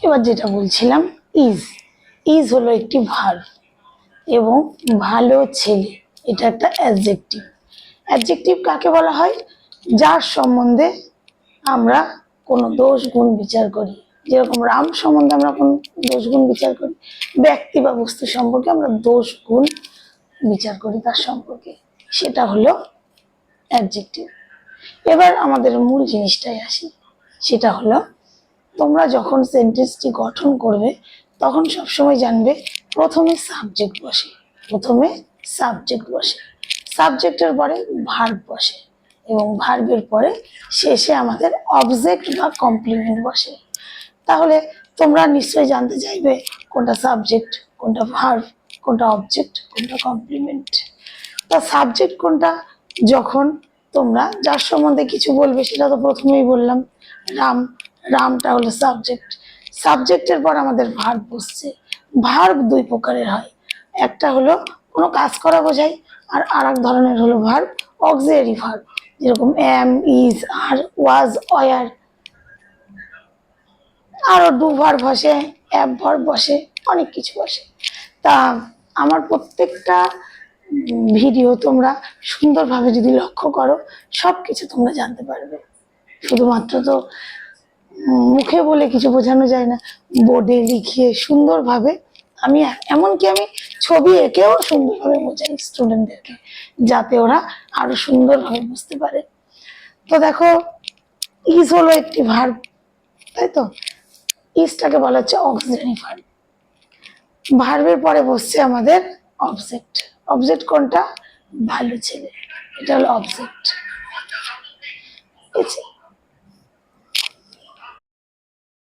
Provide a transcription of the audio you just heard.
এবার যেটা বলছিলাম, ইজ ইজ হলো একটি ভার্ব এবং ভালো ছেলে এটা একটা অ্যাডজেক্টিভ। অ্যাডজেক্টিভ কাকে বলা হয়? যার সম্বন্ধে আমরা কোনো দোষ গুণ বিচার করি। যেরকম রাম সম্বন্ধে আমরা কোনো দোষ গুণ বিচার করি, ব্যক্তি বা বস্তু সম্পর্কে আমরা দোষ গুণ বিচার করি তার সম্পর্কে, সেটা হলো অ্যাডজেক্টিভ। এবার আমাদের মূল জিনিসটাই আসি, সেটা হলো তোমরা যখন সেন্টেন্সটি গঠন করবে তখন সবসময় জানবে প্রথমে সাবজেক্ট বসে, সাবজেক্টের পরে ভার্ব বসে এবং ভার্বের পরে শেষে আমাদের অবজেক্ট বা কমপ্লিমেন্ট বসে। তাহলে তোমরা নিশ্চয়ই জানতে চাইবে কোনটা সাবজেক্ট, কোনটা ভার্ব, কোনটা অবজেক্ট, কোনটা কমপ্লিমেন্ট। তা সাবজেক্ট কোনটা? যখন তোমরা যার সম্বন্ধে কিছু বলবে, সেটা তো প্রথমেই বললাম, রাম, রামটা হলো সাবজেক্ট। সাবজেক্টের পর আমাদের ভার্ব বসছে। ভার্ব দুই প্রকারের হয়, একটা হলো কোনো কাজ করা বোঝায়, আর আরেক ধরনের হলো ভার্ব অক্সিলারি ভার্ব, যেরকম am, is, are, was, were. আরো ডু ভার্ব বসে, অ্যাব ভার্ব বসে, অনেক কিছু বসে। তা আমার প্রত্যেকটা ভিডিও তোমরা সুন্দরভাবে যদি লক্ষ্য করো, সব কিছু তোমরা জানতে পারবে। শুধুমাত্র তো মুখে বলে কিছু বোঝানো যায় না, বোর্ডে লিখিয়ে সুন্দরভাবে আমি এমনকি আমি ছবি এঁকেও সুন্দরভাবে বোঝাই স্টুডেন্টদেরকে, যাতে ওরা আরো সুন্দরভাবে বুঝতে পারে। তো দেখো, ইজ হলো একটি ভার্ব, তাই তো? ইজটাকে বলা হচ্ছে অক্সিলারি ভার্ব। ভার্বের পরে বসছে আমাদের অবজেক্ট। অবজেক্ট কোনটা? ভালো ছেলে, এটা হলো অবজেক্ট।